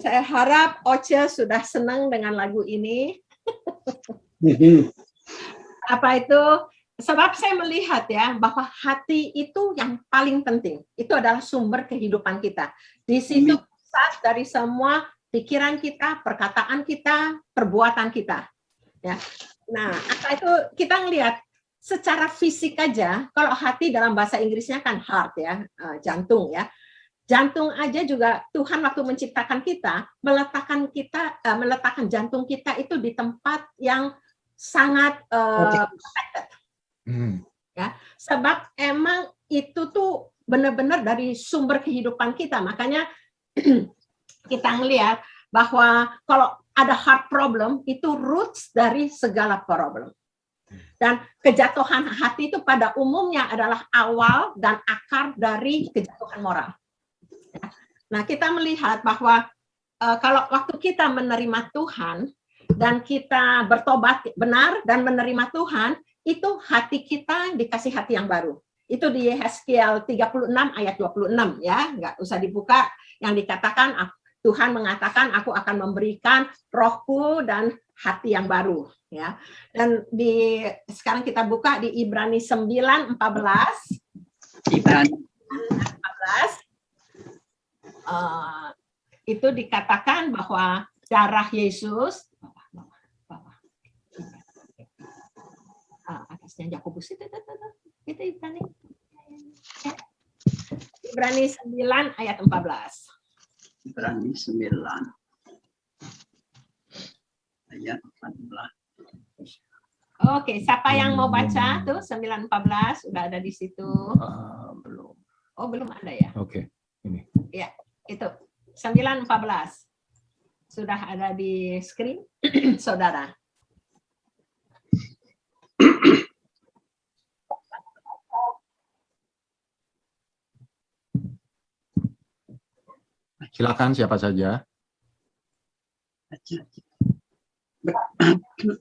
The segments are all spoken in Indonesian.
Saya harap Oce sudah senang dengan lagu ini. Apa itu? Sebab saya melihat ya bahwa hati itu yang paling penting. Itu adalah sumber kehidupan kita. Di situ pusat dari semua pikiran kita, perkataan kita, perbuatan kita. Ya. Nah, apa itu kita ngelihat secara fisik aja. Kalau hati dalam bahasa Inggrisnya kan heart ya, jantung ya. Jantung aja juga Tuhan waktu menciptakan kita meletakkan jantung kita itu di tempat yang sangat protected. Ya, sebab emang itu tuh benar-benar dari sumber kehidupan kita. Makanya kita ngelihat bahwa kalau ada heart problem itu roots dari segala problem. Dan kejatuhan hati itu pada umumnya adalah awal dan akar dari kejatuhan moral. Nah, kita melihat bahwa kalau waktu kita menerima Tuhan dan kita bertobat benar dan menerima Tuhan, itu hati kita dikasih hati yang baru. Itu di Yeskiel 36 ayat 26 ya, nggak usah dibuka, yang dikatakan Tuhan mengatakan aku akan memberikan rohku dan hati yang baru ya. Dan sekarang kita buka di Ibrani 9:14. Ibrani 14. Itu dikatakan bahwa darah Yesus atasnya Yakobus itu Ibrani 9 ayat 14. Ibrani 9 ayat 14. Oke, siapa yang mau baca tuh 9:14 udah ada di situ? Belum. Oh, belum ada ya? Oke, ini. Ya, itu 9:14 sudah ada di screen, saudara. Silakan siapa saja.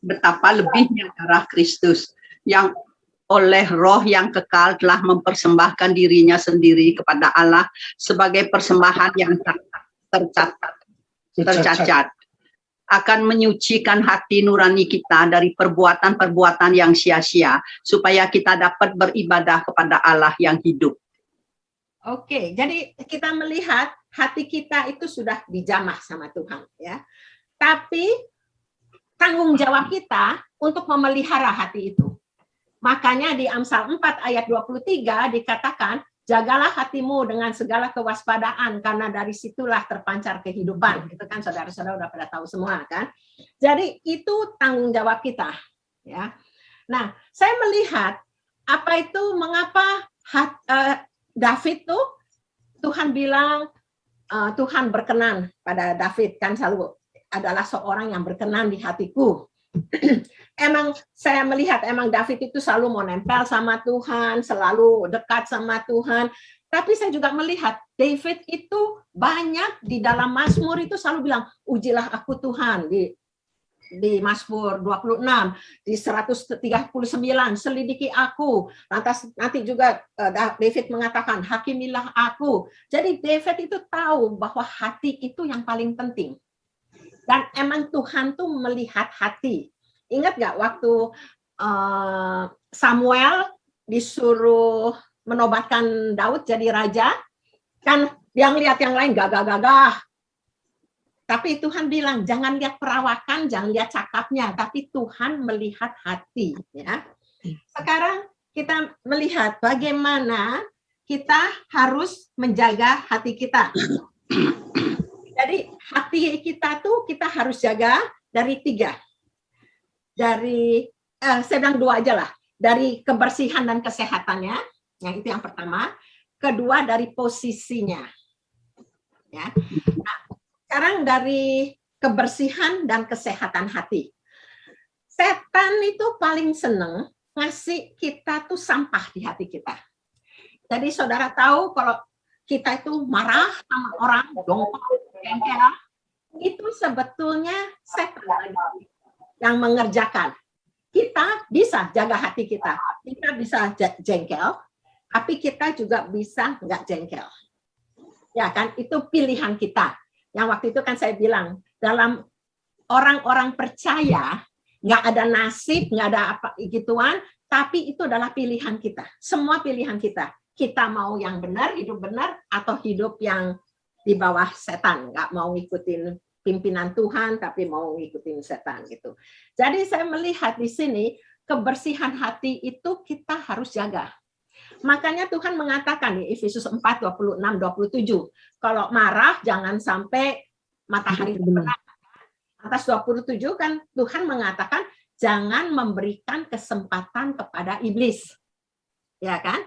Betapa lebihnya darah Kristus yang oleh roh yang kekal telah mempersembahkan dirinya sendiri kepada Allah sebagai persembahan yang tercacat, akan menyucikan hati nurani kita dari perbuatan-perbuatan yang sia-sia supaya kita dapat beribadah kepada Allah yang hidup. Oke, jadi kita melihat hati kita itu sudah dijamah sama Tuhan ya. Tapi tanggung jawab kita untuk memelihara hati itu. Makanya di Amsal 4 ayat 23 dikatakan, jagalah hatimu dengan segala kewaspadaan karena dari situlah terpancar kehidupan. Itu kan saudara-saudara udah pada tahu semua kan. Jadi itu tanggung jawab kita ya. Nah, saya melihat apa itu mengapa David tuh Tuhan bilang Tuhan berkenan pada David kan selalu adalah seorang yang berkenan di hatiku. Emang saya melihat emang David itu selalu mau nempel sama Tuhan, selalu dekat sama Tuhan. Tapi saya juga melihat David itu banyak di dalam Mazmur itu selalu bilang, ujilah aku Tuhan di Mazmur 26, di 139, selidiki aku. Lantas nanti juga David mengatakan, hakimilah aku. Jadi David itu tahu bahwa hati itu yang paling penting. Dan emang Tuhan tuh melihat hati. Ingat nggak waktu Samuel disuruh menobatkan Daud jadi raja? Kan dia ngelihat yang lain gagah-gagah. Tapi Tuhan bilang, jangan lihat perawakan, jangan lihat cakapnya, tapi Tuhan melihat hati. Ya. Sekarang kita melihat bagaimana kita harus menjaga hati kita. Jadi hati kita tuh kita harus jaga dari 3. Saya bilang 2 aja lah. Dari kebersihan dan kesehatannya, yang itu yang pertama. Kedua dari posisinya. Ya. Nah, sekarang dari kebersihan dan kesehatan hati. Setan itu paling seneng ngasih kita tuh sampah di hati kita. Jadi saudara tahu kalau kita itu marah sama orang, dongkol, jengkel, itu sebetulnya setan yang mengerjakan. Kita bisa jaga hati kita. Kita bisa jengkel, tapi kita juga bisa nggak jengkel. Ya kan, itu pilihan kita. Yang waktu itu kan saya bilang, dalam orang-orang percaya, nggak ada nasib, nggak ada apa gituan, tapi itu adalah pilihan kita. Semua pilihan kita. Kita mau yang benar, hidup benar, atau hidup yang di bawah setan, nggak mau ngikutin pimpinan Tuhan, tapi mau ngikutin setan gitu. Jadi saya melihat di sini kebersihan hati itu kita harus jaga. Makanya Tuhan mengatakan di Efesus 4, 26, 27, kalau marah jangan sampai matahari terbenam. Atas 27 kan Tuhan mengatakan jangan memberikan kesempatan kepada iblis. Ya kan?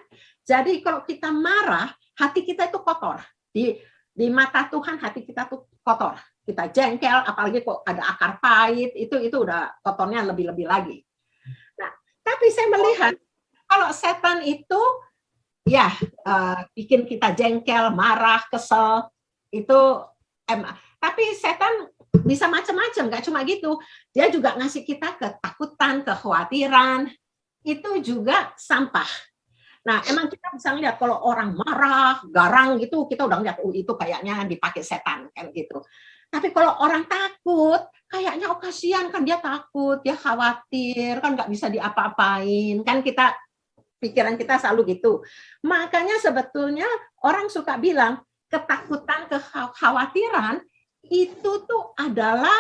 Jadi kalau kita marah, hati kita itu kotor. Di mata Tuhan hati kita tuh kotor. Kita jengkel, apalagi kok ada akar pahit, itu udah kotornya lebih-lebih lagi. Nah, tapi saya melihat kalau setan itu ya bikin kita jengkel, marah, kesel, itu tapi setan bisa macam-macam, nggak cuma gitu. Dia juga ngasih kita ketakutan, kekhawatiran, itu juga sampah. Nah, emang kita bisa lihat kalau orang marah, garang gitu, kita udah lihat itu kayaknya dipakai setan kan gitu. Tapi kalau orang takut, kayaknya kasihan kan, dia takut, dia khawatir, kan nggak bisa diapa-apain, kan kita pikiran kita selalu gitu. Makanya sebetulnya orang suka bilang ketakutan, kekhawatiran itu tuh adalah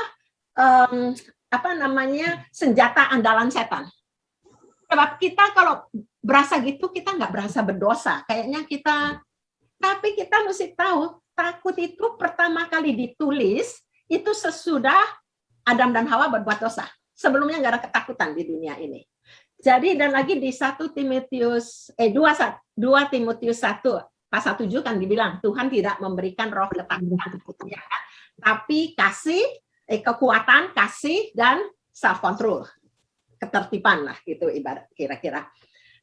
senjata andalan setan. Sebab kita kalau berasa gitu, kita nggak berasa berdosa. Kayaknya tapi kita mesti tahu, takut itu pertama kali ditulis, itu sesudah Adam dan Hawa berbuat dosa. Sebelumnya nggak ada ketakutan di dunia ini. Jadi, dan lagi di 2 Timotius 1, pasal 7 kan dibilang, Tuhan tidak memberikan roh ketakutan. Ya kan? Tapi kasih, kekuatan, kasih, dan self-control. Ketertiban lah gitu ibarat kira-kira.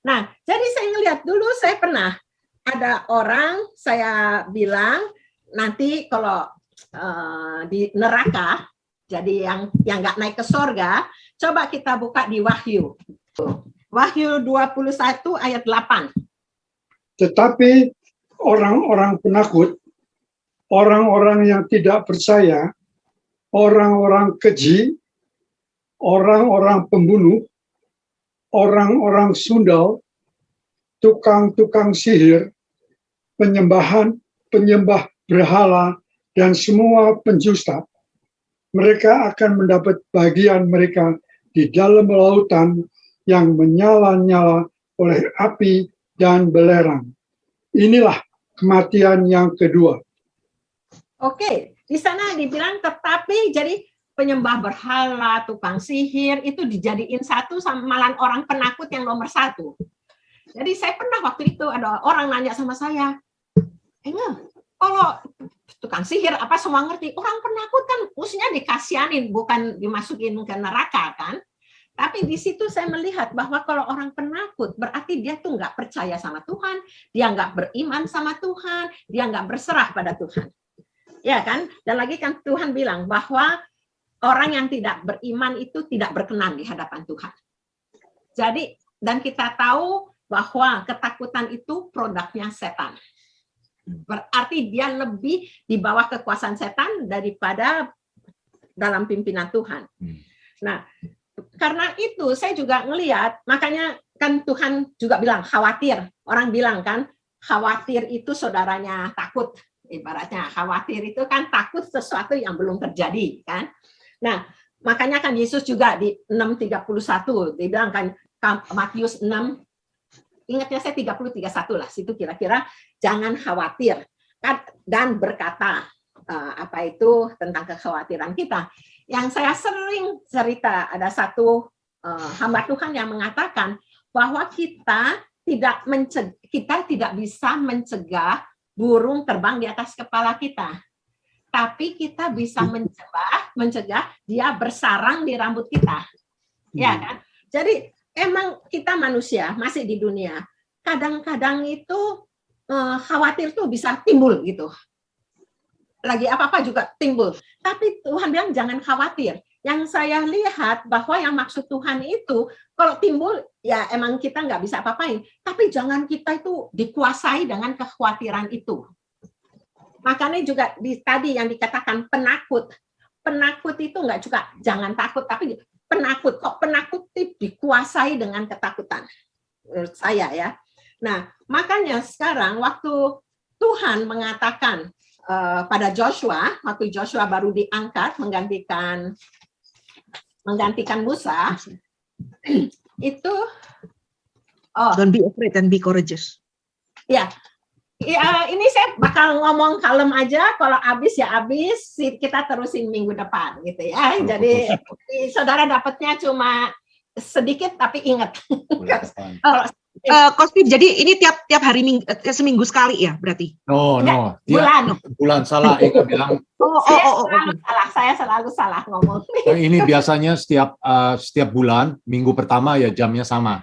Nah, jadi saya ngelihat dulu, saya pernah ada orang saya bilang nanti kalau di neraka, jadi yang nggak naik ke sorga, coba kita buka di Wahyu. Wahyu 21 ayat 8. Tetapi orang-orang penakut, orang-orang yang tidak percaya, orang-orang keji, orang-orang pembunuh, orang-orang sundal, tukang-tukang sihir, penyembah berhala, dan semua pendusta, mereka akan mendapat bagian mereka di dalam lautan yang menyala-nyala oleh api dan belerang. Inilah kematian yang kedua. Oke, di sana dibilang tetapi jadi penyembah berhala, tukang sihir, itu dijadiin satu sama malah orang penakut yang nomor 1. Jadi saya pernah waktu itu ada orang nanya sama saya, kalau tukang sihir apa semua ngerti, orang penakut kan mestinya dikasihanin, bukan dimasukin ke neraka kan. Tapi di situ saya melihat bahwa kalau orang penakut berarti dia tuh nggak percaya sama Tuhan, dia nggak beriman sama Tuhan, dia nggak berserah pada Tuhan. Ya kan? Dan lagi kan Tuhan bilang bahwa orang yang tidak beriman itu tidak berkenan di hadapan Tuhan. Jadi, dan kita tahu bahwa ketakutan itu produknya setan. Berarti dia lebih di bawah kekuasaan setan daripada dalam pimpinan Tuhan. Nah, karena itu saya juga ngelihat, makanya kan Tuhan juga bilang khawatir. Orang bilang kan, khawatir itu saudaranya takut. Ibaratnya khawatir itu kan takut sesuatu yang belum terjadi kan. Nah, makanya kan Yesus juga di 6:31 dia bilang kan, Matius 6, ingatnya saya 30:31 lah, situ kira-kira, jangan khawatir dan berkata apa itu tentang kekhawatiran kita. Yang saya sering cerita, ada satu hamba Tuhan yang mengatakan bahwa kita tidak bisa mencegah burung terbang di atas kepala kita. Tapi kita bisa mencegah dia bersarang di rambut kita. Ya kan? Jadi emang kita manusia masih di dunia. Kadang-kadang itu khawatir tuh bisa timbul gitu. Lagi apa-apa juga timbul. Tapi Tuhan bilang jangan khawatir. Yang saya lihat bahwa yang maksud Tuhan itu kalau timbul ya emang kita nggak bisa apa-apain. Tapi jangan kita itu dikuasai dengan kekhawatiran itu. Makanya juga tadi yang dikatakan penakut. Penakut itu enggak juga jangan takut, tapi penakut. Kok penakut dikuasai dengan ketakutan? Menurut saya ya. Nah, makanya sekarang waktu Tuhan mengatakan pada Joshua, waktu Joshua baru diangkat menggantikan Musa, itu Don't be afraid and be courageous. ya, ini saya bakal ngomong kalem aja. Kalau habis ya habis, kita terusin minggu depan gitu ya. Jadi saudara dapatnya cuma sedikit tapi ingat. Kalau Coach Pip, jadi ini tiap hari seminggu sekali ya berarti? No, bulan salah Eka bilang. Saya selalu salah ngomong. Ini biasanya setiap bulan, minggu pertama ya jamnya sama.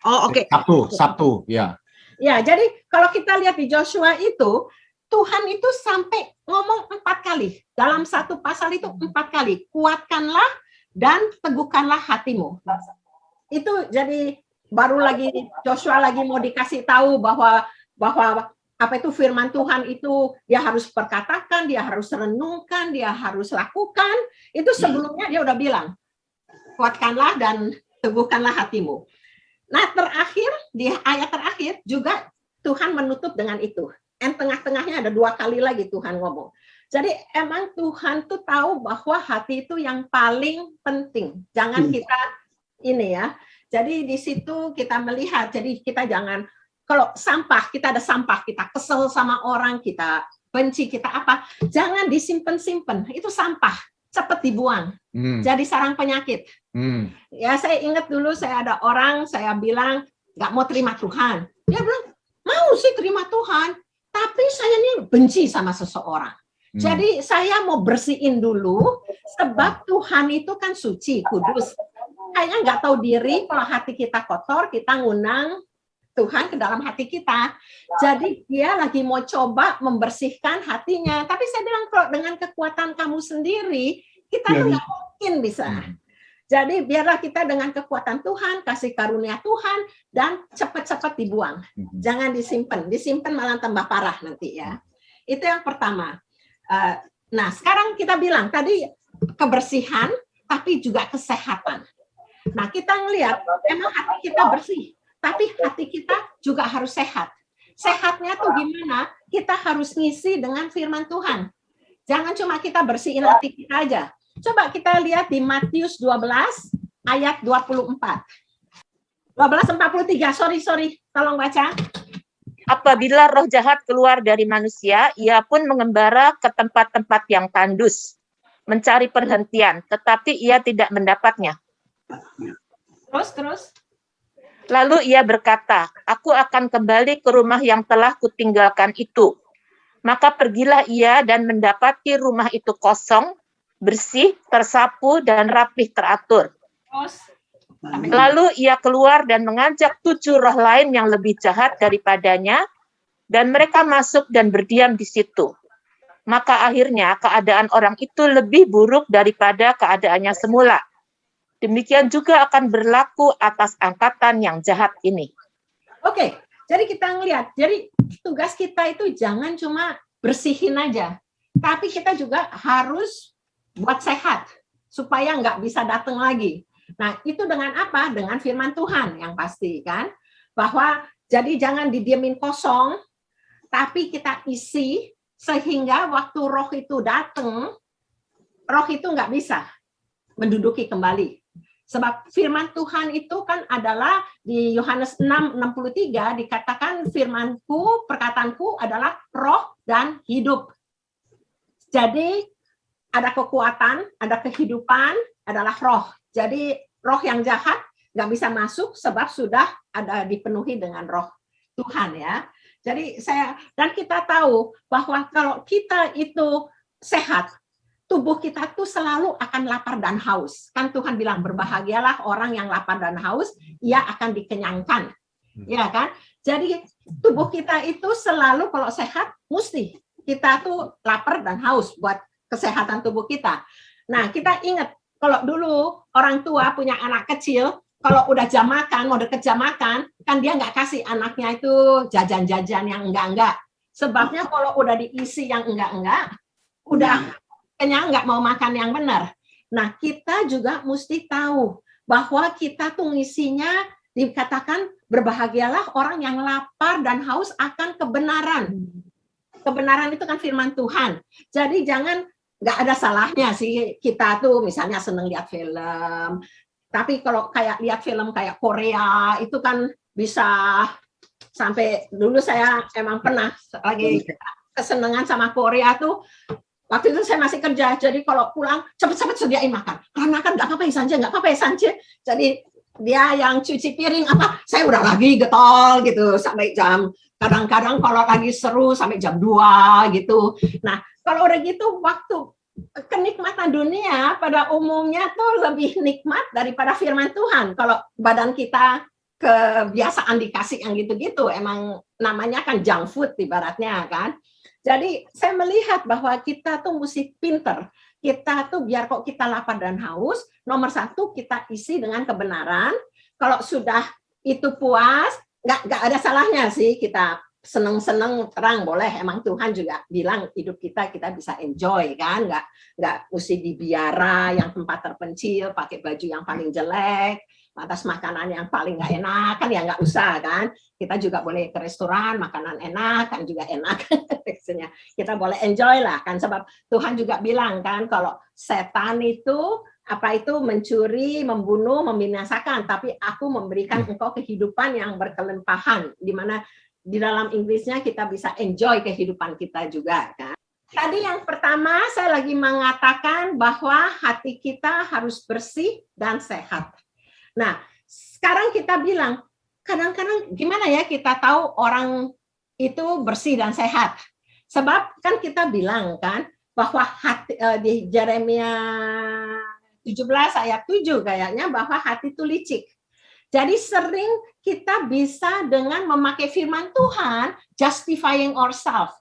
Oh, oke. Sabtu, ya. Ya, jadi kalau kita lihat di Joshua itu, Tuhan itu sampai ngomong 4 kali. Dalam satu pasal itu 4 kali. Kuatkanlah dan teguhkanlah hatimu. Itu jadi baru lagi Joshua lagi mau dikasih tahu bahwa apa itu firman Tuhan itu dia harus perkatakan, dia harus renungkan, dia harus lakukan. Itu sebelumnya dia udah bilang, kuatkanlah dan teguhkanlah hatimu. Nah, terakhir di ayat terakhir juga Tuhan menutup dengan itu. Dan tengah-tengahnya ada 2 kali lagi Tuhan ngomong. Jadi emang Tuhan tuh tahu bahwa hati itu yang paling penting. Jangan kita ini ya. Jadi di situ kita melihat, jadi kita jangan, kalau sampah, kita ada sampah, kita kesel sama orang, kita benci, kita apa, jangan disimpan-simpan, itu sampah, cepat dibuang, jadi sarang penyakit. Ya saya ingat dulu saya ada orang, saya bilang, nggak mau terima Tuhan. Dia bilang, mau sih terima Tuhan, tapi saya ini benci sama seseorang. Jadi saya mau bersihin dulu, sebab Tuhan itu kan suci, kudus. Kayaknya nggak tahu diri kalau hati kita kotor, kita ngundang Tuhan ke dalam hati kita. Jadi dia lagi mau coba membersihkan hatinya. Tapi saya bilang kalau dengan kekuatan kamu sendiri, kita tuh nggak mungkin bisa. Jadi biarlah kita dengan kekuatan Tuhan, kasih karunia Tuhan, dan cepat-cepat dibuang. Jangan disimpan. Disimpan malah tambah parah nanti ya. Itu yang pertama. Nah sekarang kita bilang tadi kebersihan, tapi juga kesehatan. Nah, kita ngelihat emang hati kita bersih, tapi hati kita juga harus sehat. Sehatnya tuh gimana? Kita harus ngisi dengan firman Tuhan. Jangan cuma kita bersihin hati kita aja. Coba kita lihat di Matius 12 ayat 24. 12:43. Sorry, tolong baca. Apabila roh jahat keluar dari manusia, ia pun mengembara ke tempat-tempat yang tandus, mencari perhentian, tetapi ia tidak mendapatnya. Terus. Lalu ia berkata, aku akan kembali ke rumah yang telah kutinggalkan itu. Maka pergilah ia dan mendapati rumah itu kosong, bersih, tersapu, dan rapih teratur. Lalu ia keluar dan mengajak 7 roh lain yang lebih jahat daripadanya, dan mereka masuk dan berdiam di situ. Maka akhirnya keadaan orang itu lebih buruk daripada keadaannya semula. Demikian juga akan berlaku atas angkatan yang jahat ini. Oke, jadi kita ngelihat, jadi tugas kita itu jangan cuma bersihin aja, tapi kita juga harus buat sehat, supaya nggak bisa datang lagi. Nah, itu dengan apa? Dengan firman Tuhan yang pasti, kan? Bahwa jadi jangan didiemin kosong, tapi kita isi, sehingga waktu roh itu datang, roh itu nggak bisa menduduki kembali. Sebab firman Tuhan itu kan adalah di Yohanes 6:63 dikatakan firmanku, perkataanku adalah roh dan hidup. Jadi ada kekuatan, ada kehidupan, adalah roh. Jadi roh yang jahat nggak bisa masuk sebab sudah ada dipenuhi dengan roh Tuhan ya. Jadi dan kita tahu bahwa kalau kita itu sehat, tubuh kita tuh selalu akan lapar dan haus. Kan Tuhan bilang berbahagialah orang yang lapar dan haus, ia akan dikenyangkan. Ya kan? Jadi tubuh kita itu selalu kalau sehat mesti kita tuh lapar dan haus buat kesehatan tubuh kita. Nah, kita ingat kalau dulu orang tua punya anak kecil, kalau udah jam makan, mau deket jam makan, kan dia nggak kasih anaknya itu jajan-jajan yang enggak-enggak. Sebabnya kalau udah diisi yang enggak, udah kenyang nggak mau makan yang benar. Nah, kita juga mesti tahu bahwa kita tuh ngisinya dikatakan berbahagialah orang yang lapar dan haus akan kebenaran. Kebenaran itu kan firman Tuhan. Jadi jangan, nggak ada salahnya sih kita tuh misalnya seneng lihat film. Tapi kalau kayak lihat film kayak Korea itu kan bisa sampai dulu saya emang pernah lagi kesenangan sama Korea tuh. Waktu itu saya masih kerja, jadi kalau pulang cepet-cepet sediain makan. Kalau makan nggak apa-apa ya Sanje. Jadi dia yang cuci piring apa, saya udah lagi getol gitu sampai jam, kadang-kadang kalau lagi seru sampai jam 2 gitu. Nah, kalau udah gitu waktu kenikmatan dunia pada umumnya tuh lebih nikmat daripada firman Tuhan. Kalau badan kita kebiasaan dikasih yang gitu-gitu, emang namanya kan junk food ibaratnya kan. Jadi saya melihat bahwa kita tuh mesti pinter. Kita tuh biar kok kita lapar dan haus, nomor 1 kita isi dengan kebenaran. Kalau sudah itu puas, nggak ada salahnya sih kita seneng-seneng terang boleh. Emang Tuhan juga bilang hidup kita bisa enjoy kan, nggak mesti dibiara yang tempat terpencil, pakai baju yang paling jelek, atas makanan yang paling nggak enak kan ya nggak usah kan. Kita juga boleh ke restoran, makanan enak kan juga enak. Kita boleh enjoy lah kan, sebab Tuhan juga bilang kan kalau setan itu mencuri, membunuh, membinasakan, tapi aku memberikan engkau kehidupan yang berkelimpahan, di mana di dalam Inggrisnya kita bisa enjoy kehidupan kita juga kan. Tadi yang pertama saya lagi mengatakan bahwa hati kita harus bersih dan sehat. Nah, sekarang kita bilang, kadang-kadang gimana ya kita tahu orang itu bersih dan sehat? Sebab kan kita bilang kan bahwa hati, di Yeremia 17 ayat 7 kayaknya bahwa hati itu licik. Jadi sering kita bisa dengan memakai firman Tuhan justifying ourselves.